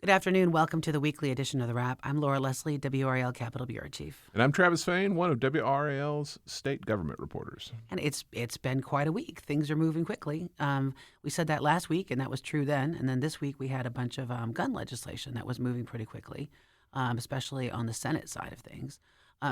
Good afternoon. Welcome to the weekly edition of The Wrap. I'm Laura Leslie, WRAL Capitol Bureau Chief. And I'm Travis Fain, one of WRAL's state government reporters. And it's been quite a week. Things are moving quickly. We said that last week, and that was true then. And then this week we had a bunch of gun legislation that was moving pretty quickly, especially on the Senate side of things.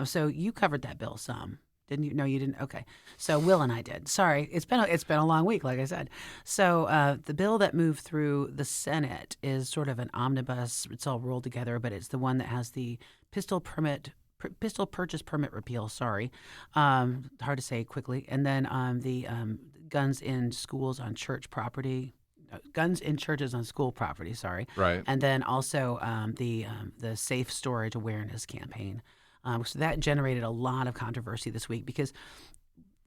So you covered that bill some. Didn't you? No, you didn't. Okay. So Will and I did. Sorry, it's been a long week, like I said. So the bill that moved through the Senate is sort of an omnibus. It's all rolled together, but it's the one that has the pistol purchase permit repeal. Sorry, hard to say quickly. And then the guns in schools on church property. Guns in churches on school property. Sorry. Right. And then also the safe storage awareness campaign. So that generated a lot of controversy this week because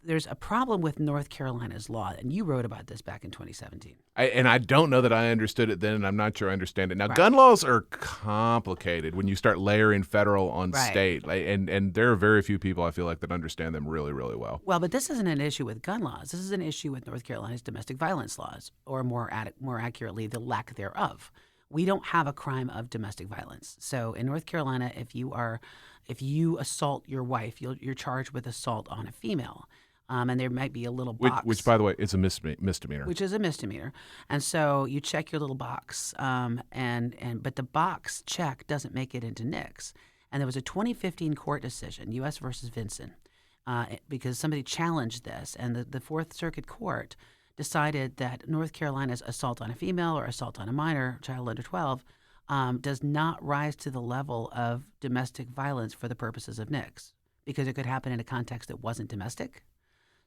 there's a problem with North Carolina's law, and you wrote about this back in 2017. I don't know that I understood it then, and I'm not sure I understand it now. Right. Gun laws are complicated when you start layering federal on Right. state, and there are very few people I feel like that understand them really, really well. Well, but this isn't an issue with gun laws. This is an issue with North Carolina's domestic violence laws, or more accurately, the lack thereof. We don't have a crime of domestic violence. So in North Carolina, if you assault your wife, you're charged with assault on a female. And there might be a little box. Which, by the way, is a misdemeanor. Which is a misdemeanor. And so you check your little box, but the box check doesn't make it into NICS. And there was a 2015 court decision, U.S. versus Vinson, because somebody challenged this. And the Fourth Circuit Court decided that North Carolina's assault on a female or assault on a minor, child under 12, does not rise to the level of domestic violence for the purposes of NICS, because it could happen in a context that wasn't domestic.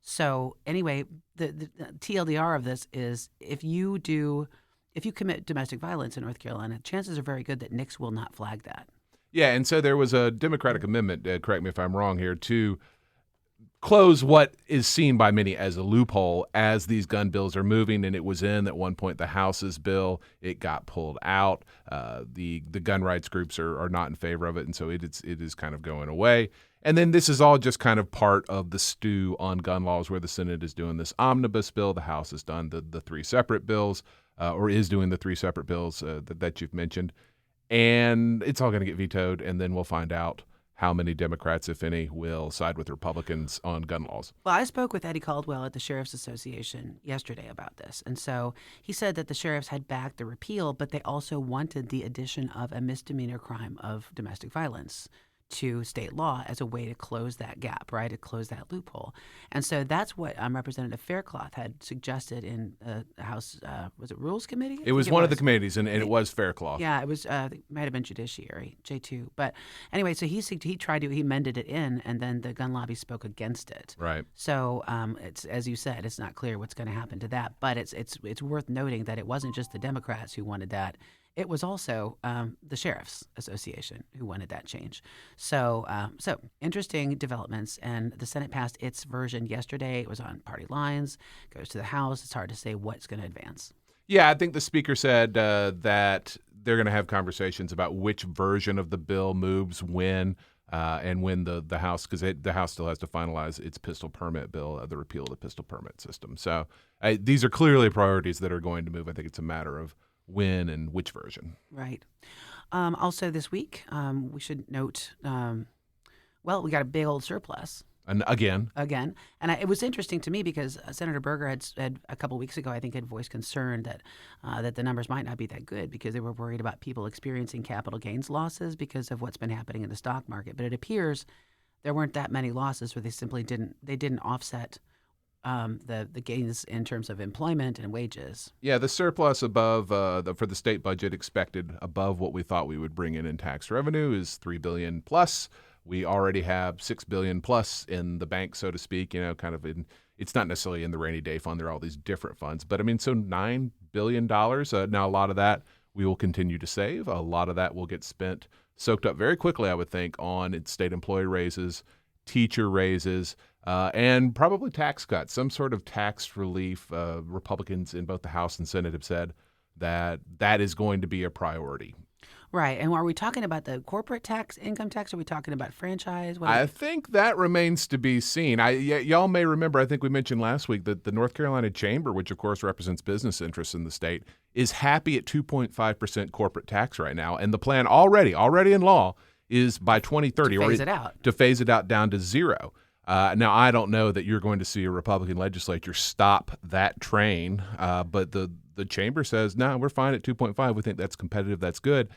So anyway, the TLDR of this is if you commit domestic violence in North Carolina, chances are very good that NICS will not flag that. Yeah, and so there was a Democratic amendment, correct me if I'm wrong here, to close what is seen by many as a loophole as these gun bills are moving, and it was in at one point the House's bill. It got pulled out. The gun rights groups are not in favor of it, and so it is kind of going away. And then this is all just kind of part of the stew on gun laws where the Senate is doing this omnibus bill. The House has done the three separate bills, or is doing the three separate bills that you've mentioned. And it's all going to get vetoed, and then we'll find out how many Democrats, if any, will side with Republicans on gun laws. Well, I spoke with Eddie Caldwell at the Sheriff's Association yesterday about this. And so he said that the sheriffs had backed the repeal, but they also wanted the addition of a misdemeanor crime of domestic violence to state law as a way to close that gap, right, to close that loophole. And so that's what Representative Faircloth had suggested in the House, was it Rules Committee? It was one of the committees, and it was Faircloth. Yeah, it was. It might have been Judiciary, J2. But anyway, so he amended it in, and then the gun lobby spoke against it. Right. So it's, as you said, it's not clear what's going to happen to that. But it's worth noting that it wasn't just the Democrats who wanted that. It was also the Sheriff's Association who wanted that change. So interesting developments. And the Senate passed its version yesterday. It was on party lines, goes to the House. It's hard to say what's going to advance. Yeah, I think the speaker said that they're going to have conversations about which version of the bill moves when, and when the House, because the House still has to finalize its pistol permit bill, the repeal of the pistol permit system. So these are clearly priorities that are going to move. I think it's a matter of when and which version. Right. Also this week, we should note, we got a big old surplus. And again. And it was interesting to me because Senator Berger had a couple weeks ago, I think, had voiced concern that the numbers might not be that good because they were worried about people experiencing capital gains losses because of what's been happening in the stock market. But it appears there weren't that many losses where they simply didn't offset the gains in terms of employment and wages. Yeah, the surplus above for the state budget expected above what we thought we would bring in tax revenue is $3 billion plus. We already have $6 billion plus in the bank, so to speak. It's not necessarily in the rainy day fund. There are all these different funds, but so $9 billion. Now a lot of that we will continue to save. A lot of that will get soaked up very quickly, I would think, on state employee raises, teacher raises. And probably tax cuts, some sort of tax relief. Republicans in both the House and Senate have said that is going to be a priority. Right. And are we talking about the corporate tax, income tax? Are we talking about franchise? What are I we? think that remains to be seen. Y'all may remember, I think we mentioned last week that the North Carolina Chamber, which of course represents business interests in the state, is happy at 2.5% corporate tax right now. And the plan already in law is by 2030 To phase it out. to phase it out down to zero. Now, I don't know that you're going to see a Republican legislature stop that train, but the chamber says, no, we're fine at 2.5. We think that's competitive. That's good.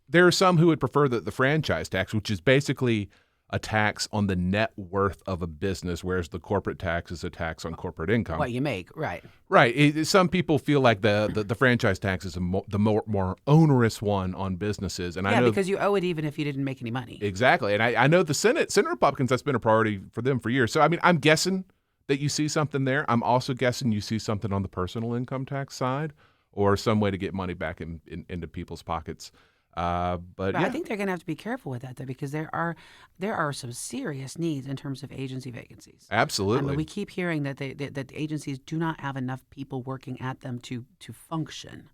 There are some who would prefer the franchise tax, which is basically a tax on the net worth of a business, whereas the corporate tax is a tax on corporate income. What you make, right. Right. Some people feel like the franchise tax is the more onerous one on businesses. And I Yeah, know because you owe it even if you didn't make any money. exactly. And I know the Senate Republicans, that's been a priority for them for years. So, I mean, I'm guessing that you see something there. I'm also guessing you see something on the personal income tax side or some way to get money back into people's pockets. But I yeah, think they're going to have to be careful with that, though, because there are some serious needs in terms of agency vacancies. I absolutely. mean, we keep hearing that that the agencies do not have enough people working at them to function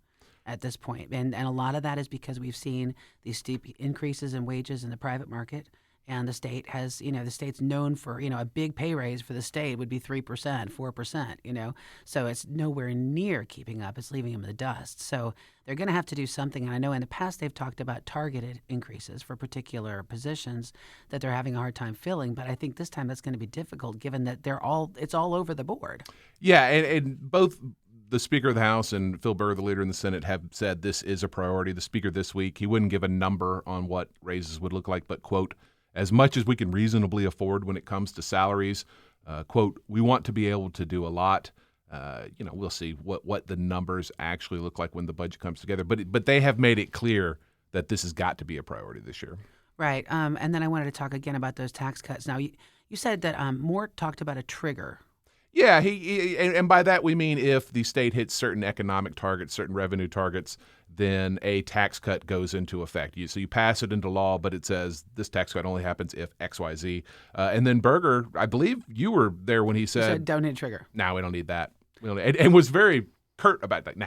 at this point, and a lot of that is because we've seen these steep increases in wages in the private market. And the state has, the state's known for, a big pay raise for the state would be 3%, 4%, So it's nowhere near keeping up. It's leaving them in the dust. So they're going to have to do something. And I know in the past they've talked about targeted increases for particular positions that they're having a hard time filling. But I think this time that's going to be difficult given that it's all over the board. Yeah, and both the Speaker of the House and Phil Burr, the leader in the Senate, have said this is a priority. The Speaker this week, he wouldn't give a number on what raises would look like, but, quote, as much as we can reasonably afford when it comes to salaries, quote, we want to be able to do a lot. We'll see what the numbers actually look like when the budget comes together. But they have made it clear that this has got to be a priority this year. Right. And then I wanted to talk again about those tax cuts. Now, you said that Moore talked about a trigger. Yeah, and by that we mean if the state hits certain economic targets, certain revenue targets, then a tax cut goes into effect. So you pass it into law, but it says this tax cut only happens if X, Y, Z. And then Berger, I believe you were there when he You said said, don't hit trigger. "No, we don't need that." And was very curt about that. Nah,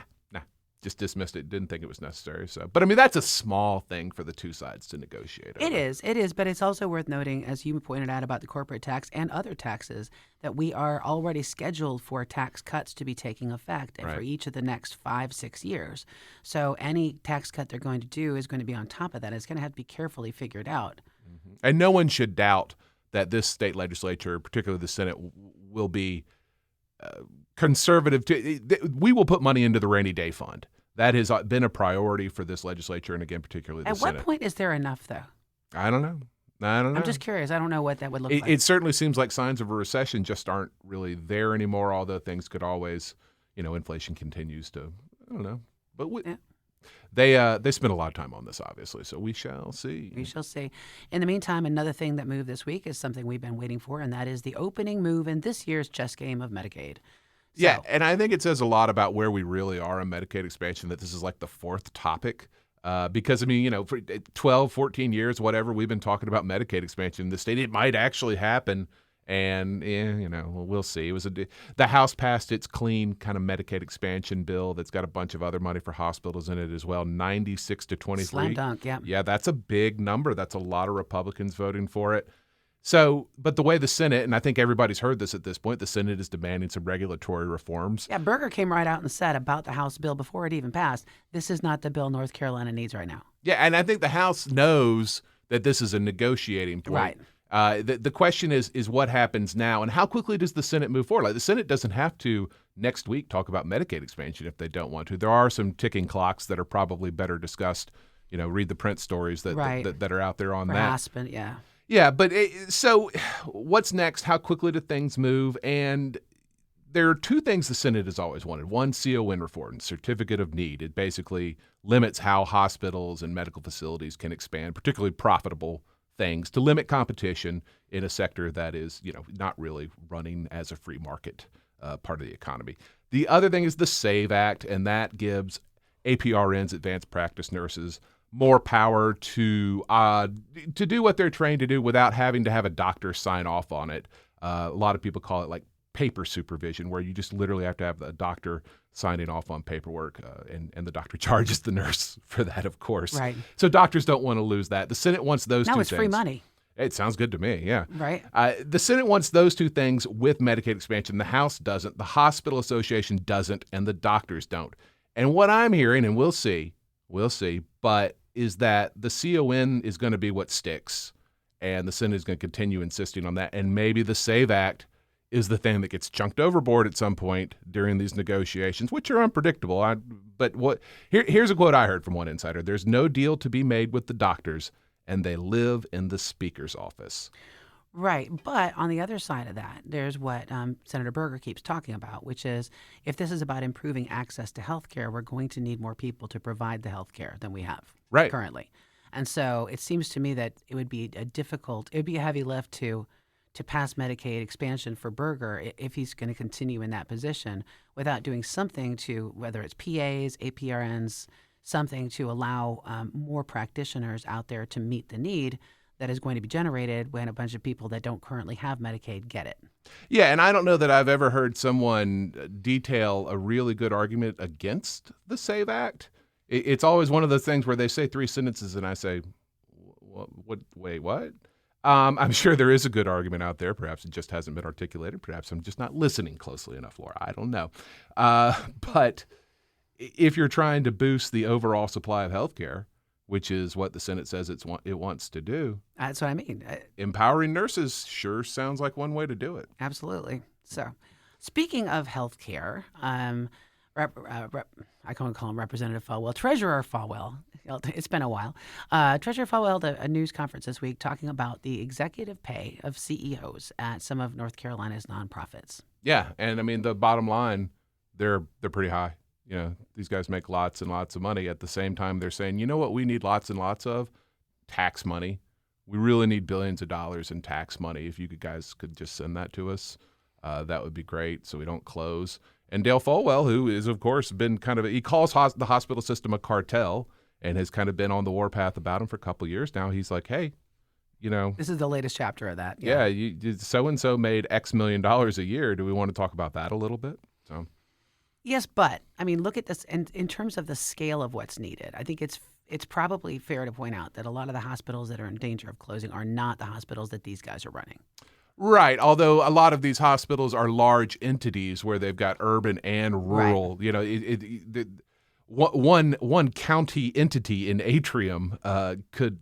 just dismissed it. Didn't think it was necessary. So, but I mean, that's a small thing for the two sides to negotiate over. It is, but it's also worth noting, as you pointed out about the corporate tax and other taxes, that we are already scheduled for tax cuts to be taking effect for Right. each of the next 5-6 years. So any tax cut they're going to do is going to be on top of that. It's going to have to be carefully figured out. And no one should doubt that this state legislature, particularly the Senate, will be conservative. We will put money into the rainy day fund. That has been a priority for this legislature, and again, particularly the At Senate. what point is there enough, though? I don't know. I'm just curious. I don't know what that would look like. It certainly seems like signs of a recession just aren't really there anymore, although things could always, inflation continues to, I don't know. But they spent a lot of time on this, obviously, so we shall see. We shall see. In the meantime, another thing that moved this week is something we've been waiting for, and that is the opening move in this year's chess game of Medicaid. Yeah, and I think it says a lot about where we really are in Medicaid expansion that this is like the fourth topic. Because, I mean, for 12, 14 years, whatever, we've been talking about Medicaid expansion in the state. It might actually happen, and, we'll see. The House passed its clean kind of Medicaid expansion bill that's got a bunch of other money for hospitals in it as well, 96-23. Slam dunk, yeah. Yeah, that's a big number. That's a lot of Republicans voting for it. So, but the way the Senate, and I think everybody's heard this at this point, the Senate is demanding some regulatory reforms. Yeah, Berger came right out and said about the House bill before it even passed, this is not the bill North Carolina needs right now. Yeah, and I think the House knows that this is a negotiating point. Right. The question is what happens now, and how quickly does the Senate move forward? Like the Senate doesn't have to next week talk about Medicaid expansion if they don't want to. There are some ticking clocks that are probably better discussed. Read the print stories that are out there on For that. Aspen, yeah. Yeah, but so what's next? How quickly do things move? And there are two things the Senate has always wanted. One, CON reform, certificate of need. It basically limits how hospitals and medical facilities can expand, particularly profitable things, to limit competition in a sector that is, not really running as a free market part of the economy. The other thing is the SAVE Act, and that gives APRNs, advanced practice nurses, more power to do what they're trained to do without having to have a doctor sign off on it. A lot of people call it like paper supervision, where you just literally have to have a doctor signing off on paperwork, and the doctor charges the nurse for that, of course. Right. So doctors don't want to lose that. The Senate wants those No, two it's things. free money. It sounds good to me, yeah. Right. The Senate wants those two things with Medicaid expansion. The House doesn't, the Hospital Association doesn't, and the doctors don't. And what I'm hearing, and we'll see, but is that the CON is going to be what sticks, and the Senate is going to continue insisting on that. And maybe the SAVE Act is the thing that gets chunked overboard at some point during these negotiations, which are unpredictable. Here's a quote I heard from one insider. There's no deal to be made with the doctors, and they live in the Speaker's office. Right. But on the other side of that, there's what Senator Berger keeps talking about, which is if this is about improving access to health care, we're going to need more people to provide the health care than we have currently. And so it seems to me that it would be a heavy lift to pass Medicaid expansion for Berger if he's going to continue in that position without doing something to, whether it's PAs, APRNs, something to allow more practitioners out there to meet the need that is going to be generated when a bunch of people that don't currently have Medicaid get it. Yeah, and I don't know that I've ever heard someone detail a really good argument against the SAVE Act. It's always one of those things where they say three sentences and I say, wait, what? I'm sure there is a good argument out there. Perhaps it just hasn't been articulated. Perhaps I'm just not listening closely enough, Laura. I don't know. But if you're trying to boost the overall supply of health care, which is what the Senate says it wants to do. That's what I mean. Empowering nurses sure sounds like one way to do it. Absolutely. So, speaking of health care, I can't call him Representative Falwell, Treasurer Falwell. It's been a while. Treasurer Falwell held a news conference this week talking about the executive pay of CEOs at some of North Carolina's nonprofits. Yeah, and I mean the bottom line, they're pretty high. You know, these guys make lots and lots of money. At the same time, they're saying, you know what we need lots and lots of? Tax money. We really need billions of dollars in tax money. If you guys could just send that to us, that would be great so we don't close. And Dale Folwell, who is, of course, been he calls the hospital system a cartel and has kind of been on the warpath about him for a couple of years now. He's like, hey, you know. This is the latest chapter of that. Yeah, so-and-so made X million dollars a year. Do we want to talk about that a little bit? So. Yes, but I mean, look at this in terms of the scale of what's needed. I think it's probably fair to point out that a lot of the hospitals that are in danger of closing are not the hospitals that these guys are running. Right, although a lot of these hospitals are large entities where they've got urban and rural. Right. You know, one county entity in Atrium could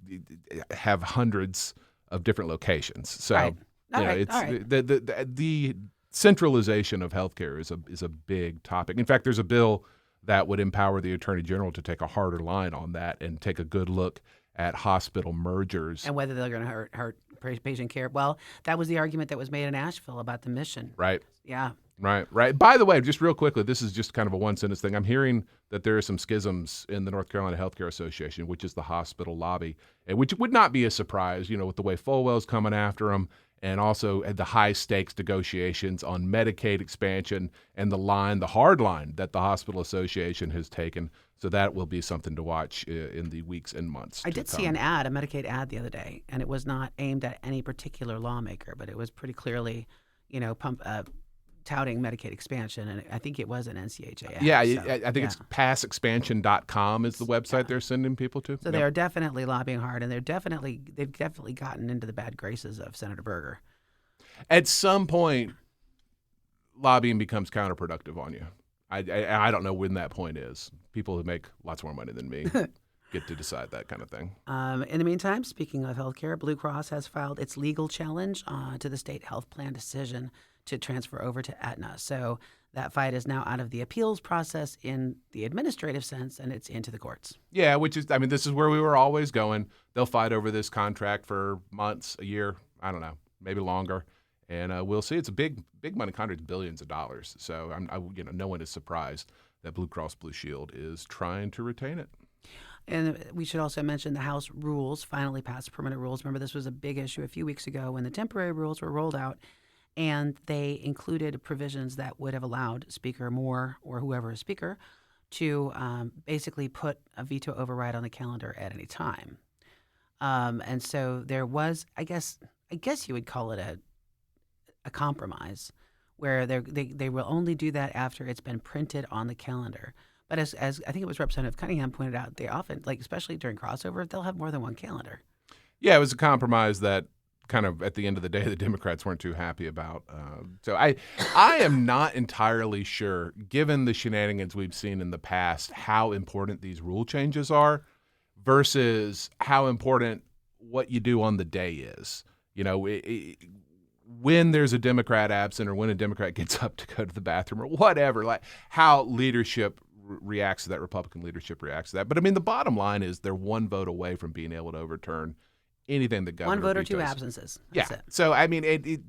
have hundreds of different locations. So right. It's the centralization of healthcare is a big topic. In fact, there's a bill that would empower the Attorney General to take a harder line on that and take a good look at hospital mergers. And whether they're going to hurt patient care. Well, that was the argument that was made in Asheville about the mission. Right. Yeah. Right. By the way, just real quickly, this is just kind of a one-sentence thing. I'm hearing that there are some schisms in the North Carolina Healthcare Association, which is the hospital lobby, and which would not be a surprise, with the way Folwell's coming after them, and also at the high-stakes negotiations on Medicaid expansion and the hard line that the Hospital Association has taken. So that will be something to watch in the weeks and months. I did see a Medicaid ad the other day, and it was not aimed at any particular lawmaker, but it was pretty clearly, touting Medicaid expansion, and I think it was an NCHA ad. Yeah, I think it's passexpansion.com is the website they're sending people to. So they are definitely lobbying hard, and they've definitely gotten into the bad graces of Senator Berger. At some point, lobbying becomes counterproductive on you. I don't know when that point is. People who make lots more money than me get to decide that kind of thing. In the meantime, speaking of healthcare, Blue Cross has filed its legal challenge to the state health plan decision to transfer over to Aetna. So that fight is now out of the appeals process in the administrative sense, and it's into the courts. Yeah, this is where we were always going. They'll fight over this contract for months, a year, I don't know, maybe longer. And we'll see. It's a big money contract, billions of dollars. So no one is surprised that Blue Cross Blue Shield is trying to retain it. And we should also mention the House rules finally passed permanent rules. Remember, this was a big issue a few weeks ago when the temporary rules were rolled out, and they included provisions that would have allowed Speaker Moore or whoever is Speaker to basically put a veto override on the calendar at any time. And so there was, I guess you would call it a compromise where they will only do that after it's been printed on the calendar. But as I think it was Representative Cunningham pointed out, they often, like especially during crossover, they'll have more than one calendar. Yeah, it was a compromise that kind of at the end of the day the Democrats weren't too happy about. So I am not entirely sure, given the shenanigans we've seen in the past, how important these rule changes are versus how important what you do on the day is. You know, when there's a Democrat absent or when a Democrat gets up to go to the bathroom or whatever, like how leadership reacts to that, Republican leadership reacts to that. But I mean, the bottom line is they're one vote away from being able to overturn anything the governor One vote or vetoes. two absences. Yeah. That's it. So, I mean,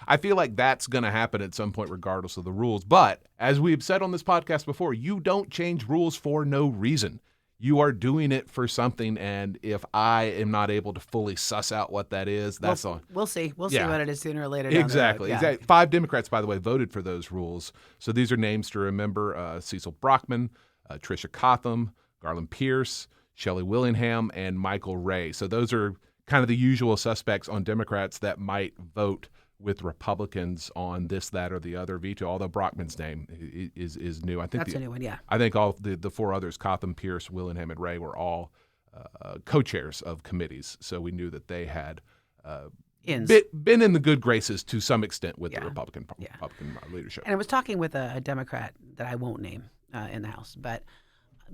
I feel like that's going to happen at some point regardless of the rules. But as we've said on this podcast before, you don't change rules for no reason. You are doing it for something, and if I am not able to fully suss out what that is, that's on. We'll see. We'll Yeah. see what it is sooner or later. Down the road. Exactly. Yeah. Exactly. 5 Democrats, by the way, voted for those rules. So these are names to remember: Cecil Brockman, Tricia Cotham, Garland Pierce, Shelley Willingham, and Michael Ray. So those are kind of the usual suspects on Democrats that might vote with Republicans on this, that, or the other veto, although Brockman's name is new. I think That's a new one, yeah. I think all the 4 others, Cotham, Pierce, Willingham, and Ray, were all co-chairs of committees. So we knew that they had been in the good graces to some extent with the Republican leadership. And I was talking with a Democrat that I won't name in the House, but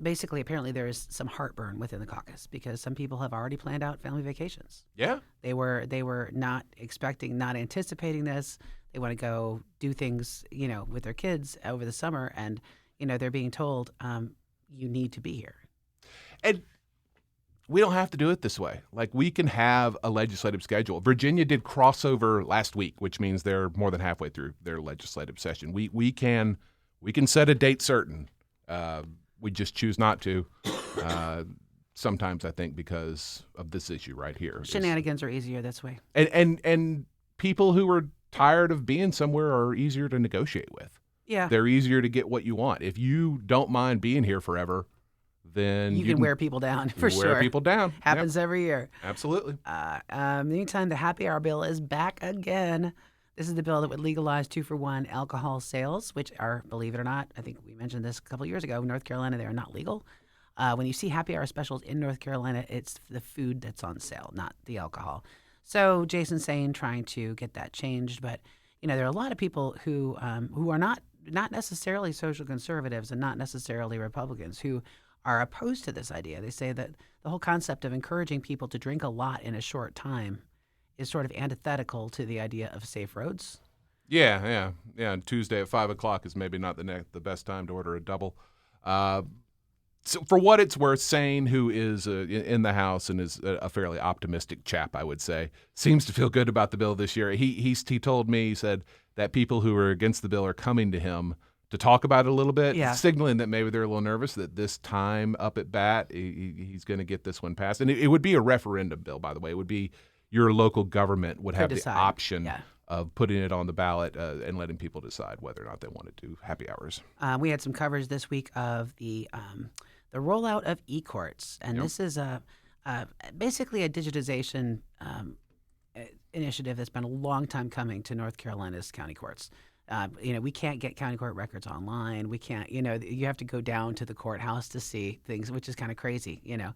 basically, apparently there is some heartburn within the caucus because some people have already planned out family vacations. Yeah. They were not expecting, not anticipating this. They want to go do things, with their kids over the summer, and they're being told, you need to be here. And we don't have to do it this way. Like, we can have a legislative schedule. Virginia did crossover last week, which means they're more than halfway through their legislative session. We can set a date certain. We just choose not to. Sometimes I think because of this issue right here. Shenanigans are easier this way. And people who are tired of being somewhere are easier to negotiate with. Yeah. They're easier to get what you want. If you don't mind being here forever, then you can wear people down for sure. Wear people down. Happens every year. Absolutely. Meantime, the Happy Hour bill is back again. This is the bill that would legalize 2-for-1 alcohol sales, which are, believe it or not, I think we mentioned this a couple of years ago, North Carolina, they are not legal. When you see Happy Hour specials in North Carolina, it's the food that's on sale, not the alcohol. So Jason Sain trying to get that changed, but there are a lot of people who are not necessarily social conservatives and not necessarily Republicans who are opposed to this idea. They say that the whole concept of encouraging people to drink a lot in a short time is sort of antithetical to the idea of safe roads. Yeah. And Tuesday at 5:00 is maybe not the best time to order a double. So for what it's worth, Sain, who is in the House and is a fairly optimistic chap, I would say, seems to feel good about the bill this year. He told me, he said that people who are against the bill are coming to him to talk about it a little bit, signaling that maybe they're a little nervous that this time up at bat, he's going to get this one passed. And it would be a referendum bill, by the way. It would be your local government would have the option of putting it on the ballot and letting people decide whether or not they want to do happy hours. We had some coverage this week of the rollout of e-courts, and this is basically a digitization initiative that's been a long time coming to North Carolina's county courts. We can't get county court records online. We can't, you have to go down to the courthouse to see things, which is kind of crazy, In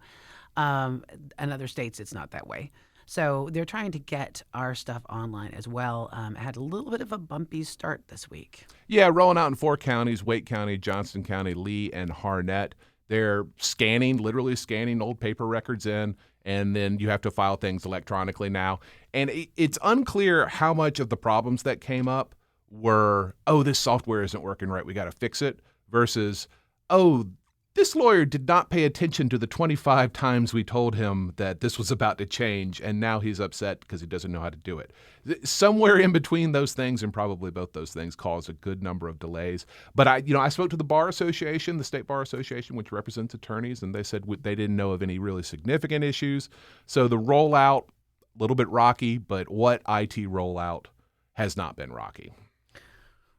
other states, it's not that way. So they're trying to get our stuff online as well. Had a little bit of a bumpy start this week. Yeah, rolling out in 4 counties, Wake County, Johnston County, Lee, and Harnett. They're literally scanning old paper records in, and then you have to file things electronically now. And it's unclear how much of the problems that came up were, this software isn't working right, we got to fix it, versus, this lawyer did not pay attention to the 25 times we told him that this was about to change, and now he's upset because he doesn't know how to do it. Somewhere in between those things, and probably both those things, caused a good number of delays. But I spoke to the Bar Association, the State Bar Association, which represents attorneys, and they said they didn't know of any really significant issues. So the rollout, a little bit rocky, but what IT rollout has not been rocky?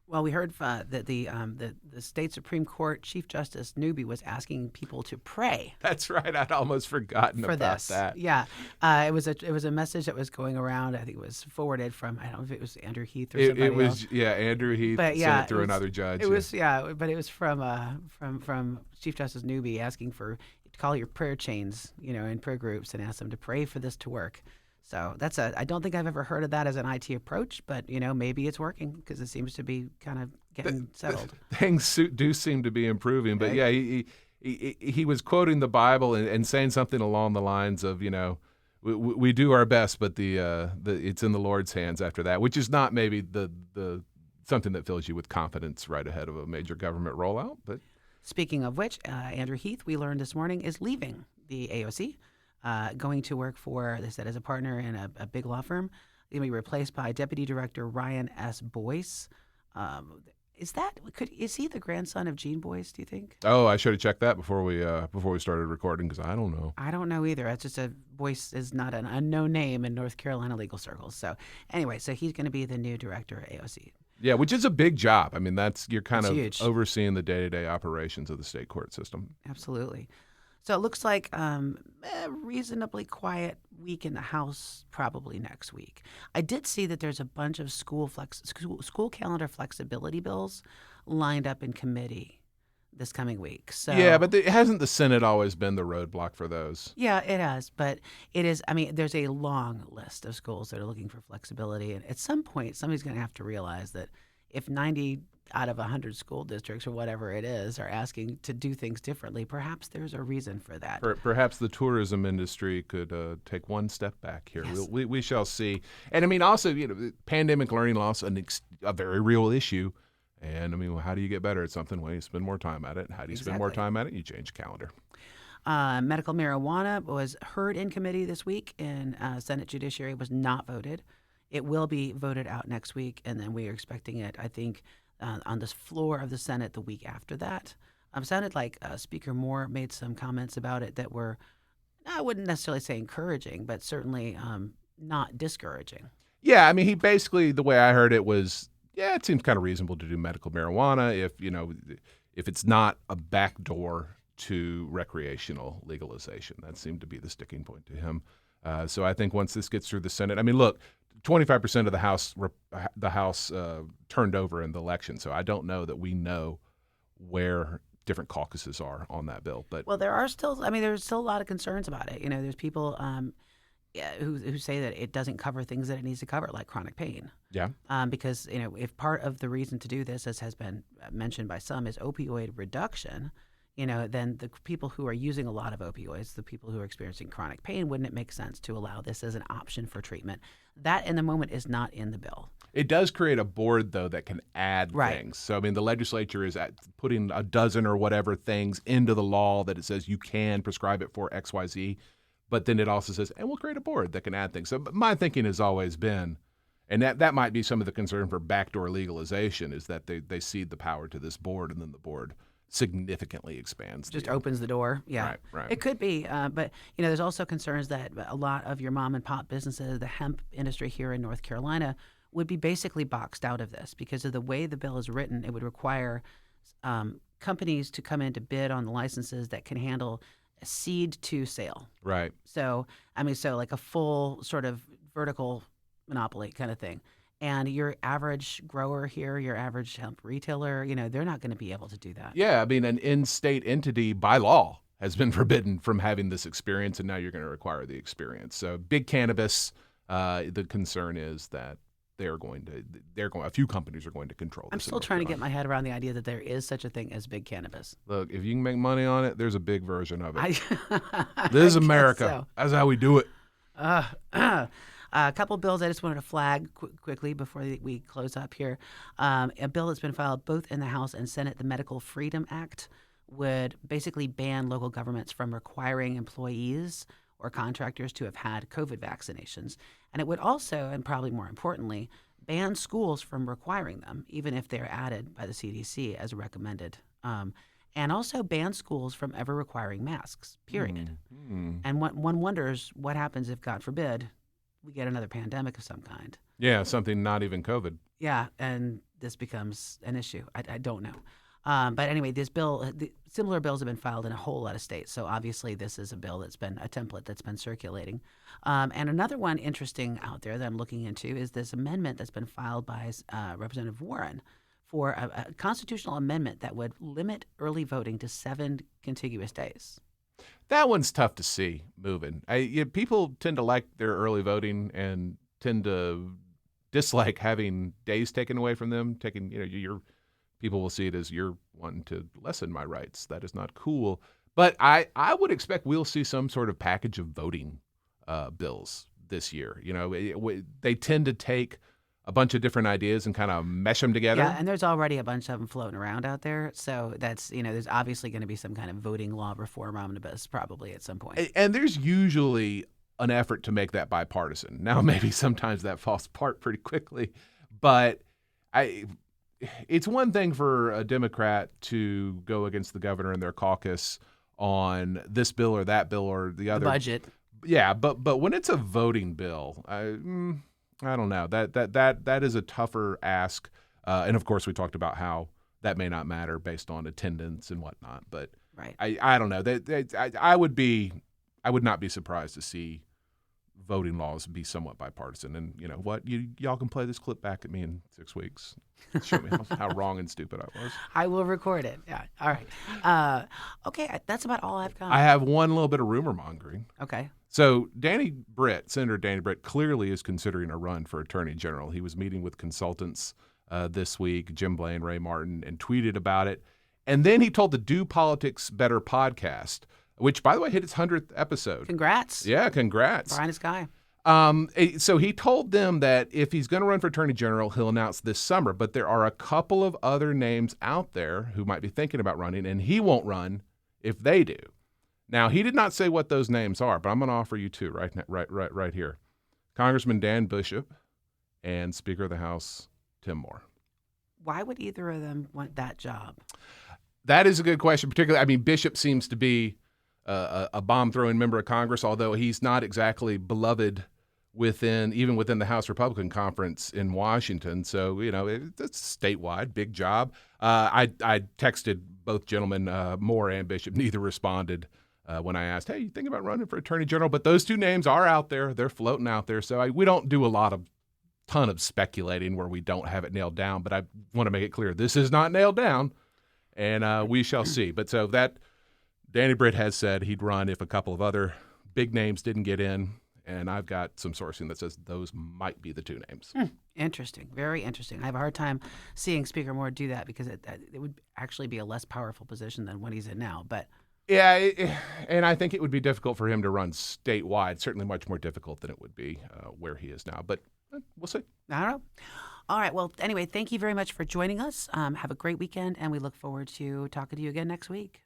Well, we heard that the state Supreme Court Chief Justice Newby was asking people to pray That's right. I'd almost forgotten for about this. that. Yeah, it was a message that was going around. I think it was forwarded from, I don't know if it was Andrew Heath or somebody It was else. Andrew Heath But sent yeah, it through another judge. it was but it was from Chief Justice Newby asking for to call your prayer chains, in prayer groups and ask them to pray for this to work. So I don't think I've ever heard of that as an IT approach, but maybe it's working because it seems to be kind of getting settled. Things do seem to be improving, but Right. yeah, he was quoting the Bible and saying something along the lines of, we do our best, but the it's in the Lord's hands after that, which is not maybe the something that fills you with confidence right ahead of a major government rollout. But Speaking of which, Andrew Heath, we learned this morning, is leaving the AOC, going to work for, they said, as a partner in a big law firm. He's going to be replaced by Deputy Director Ryan S. Boyce. Is he the grandson of Gene Boyce, do you think? oh, I should have checked that before we started recording because I don't know. I don't know either. It's just Boyce is not an unknown name in North Carolina legal circles. So anyway, he's going to be the new director at AOC. Yeah, which is a big job. I mean, you're kind It's of huge. overseeing the day-to-day operations of the state court system. Absolutely. So it looks like a reasonably quiet week in the House probably next week. I did see that there's a bunch of school calendar flexibility bills lined up in committee this coming week. So Yeah, but hasn't the Senate always been the roadblock for those? yeah, it has, but it is. I mean, there's a long list of schools that are looking for flexibility, and at some point, somebody's going to have to realize that if 90 out of 100 school districts or whatever it is are asking to do things differently, perhaps there's a reason for that. Perhaps the tourism industry could take one step back here. Yes. We shall see. And I mean, also, pandemic learning loss, a very real issue. And I mean, how do you get better at something? Well, you spend more time at it. How do you spend more Exactly. time at it? You change the calendar. Medical marijuana was heard in committee this week, and Senate Judiciary was not voted. It will be voted out next week, and then we are expecting it, I think, on the floor of the Senate the week after that. Sounded like Speaker Moore made some comments about it that were, I wouldn't necessarily say encouraging, but certainly not discouraging. Yeah, I mean, he basically, the way I heard it was, yeah, it seems kind of reasonable to do medical marijuana if it's not a backdoor to recreational legalization. That seemed to be the sticking point to him. So I think once this gets through the Senate, I mean, look, 25% of the House turned over in the election, so I don't know that we know where different caucuses are on that bill. But Well, there's still a lot of concerns about it. There's people who say that it doesn't cover things that it needs to cover, like chronic pain. yeah, Because if part of the reason to do this, as has been mentioned by some, is opioid reduction, then the people who are using a lot of opioids, the people who are experiencing chronic pain, wouldn't it make sense to allow this as an option for treatment? That, in the moment, is not in the bill. it does create a board, though, that can add Right. things. So, I mean, the legislature is putting a dozen or whatever things into the law that it says you can prescribe it for X, Y, Z. But then it also says, and we'll create a board that can add things. So my thinking has always been, and that might be some of the concern for backdoor legalization, is that they cede the power to this board, and then the board significantly expands. Just opens the door. Yeah, Right. It could be, but there's also concerns that a lot of your mom and pop businesses, the hemp industry here in North Carolina, would be basically boxed out of this because of the way the bill is written. It would require companies to come in to bid on the licenses that can handle a seed to sale. Right. So like a full sort of vertical monopoly kind of thing. And your average grower here, your average hemp retailer, they're not going to be able to do that. Yeah, I mean, an in-state entity by law has been forbidden from having this experience, and now you're going to require the experience. So big cannabis, the concern is that a few companies are going to control this. I'm still trying to get my head around the idea that there is such a thing as big cannabis. Look, if you can make money on it, there's a big version of it. I This is guess America. so. That's how we do it. A couple bills I just wanted to flag quickly before we close up here. A bill that's been filed both in the House and Senate, the Medical Freedom Act, would basically ban local governments from requiring employees or contractors to have had COVID vaccinations. And it would also, and probably more importantly, ban schools from requiring them, even if they're added by the CDC as recommended. And also ban schools from ever requiring masks, period. And one wonders what happens if, God forbid, we get another pandemic of some kind. Yeah, something not even COVID. Yeah, and this becomes an issue. I don't know. But anyway, similar bills have been filed in a whole lot of states. So obviously, this is a bill that's been a template that's been circulating. And another one interesting out there that I'm looking into is this amendment that's been filed by Representative Warren for a constitutional amendment that would limit early voting to 7 contiguous days. That one's tough to see moving. People tend to like their early voting and tend to dislike having days taken away from them. Your people will see it as you're wanting to lessen my rights. That is not cool. But I would expect we'll see some sort of package of voting bills this year. They tend to take a bunch of different ideas and kind of mesh them together. Yeah, and there's already a bunch of them floating around out there. So that's, there's obviously going to be some kind of voting law reform omnibus probably at some point. And there's usually an effort to make that bipartisan. Now, maybe sometimes that falls apart pretty quickly, but it's one thing for a Democrat to go against the governor and their caucus on this bill or that bill or the other. The budget. Yeah, but when it's a voting bill, I don't know. That is a tougher ask. And of course, we talked about how that may not matter based on attendance and whatnot. But right. I don't know. I would not be surprised to see voting laws be somewhat bipartisan. And you know what? Y'all can play this clip back at me in 6 weeks. Show me how wrong and stupid I was. I will record it. Yeah. All right. Okay. That's about all I've got. I have one little bit of rumor mongering. Okay. So Senator Danny Britt clearly is considering a run for Attorney General. He was meeting with consultants this week, Jim Blaine, Ray Martin, and tweeted about it. And then he told the Do Politics Better podcast, which, by the way, hit its 100th episode. Congrats. Yeah, congrats. Finest guy. So he told them that if he's going to run for Attorney General, he'll announce this summer. But there are a couple of other names out there who might be thinking about running, and he won't run if they do. Now, he did not say what those names are, but I'm going to offer you two right here. Congressman Dan Bishop and Speaker of the House Tim Moore. Why would either of them want that job? That is a good question. Particularly, Bishop seems to be a bomb-throwing member of Congress, although he's not exactly beloved even within the House Republican Conference in Washington. So, it's statewide, big job. I texted both gentlemen, Moore and Bishop. Neither responded when I asked, hey, you think about running for Attorney General? But those two names are out there. They're floating out there. So we don't do a ton of speculating where we don't have it nailed down. But I want to make it clear, this is not nailed down, and we shall see. But so that Danny Britt has said he'd run if a couple of other big names didn't get in. And I've got some sourcing that says those might be the two names. Interesting. Very interesting. I have a hard time seeing Speaker Moore do that because it would actually be a less powerful position than what he's in now. But yeah, and I think it would be difficult for him to run statewide, certainly much more difficult than it would be where he is now. But we'll see. I don't know. All right. Well, anyway, thank you very much for joining us. Have a great weekend, and we look forward to talking to you again next week.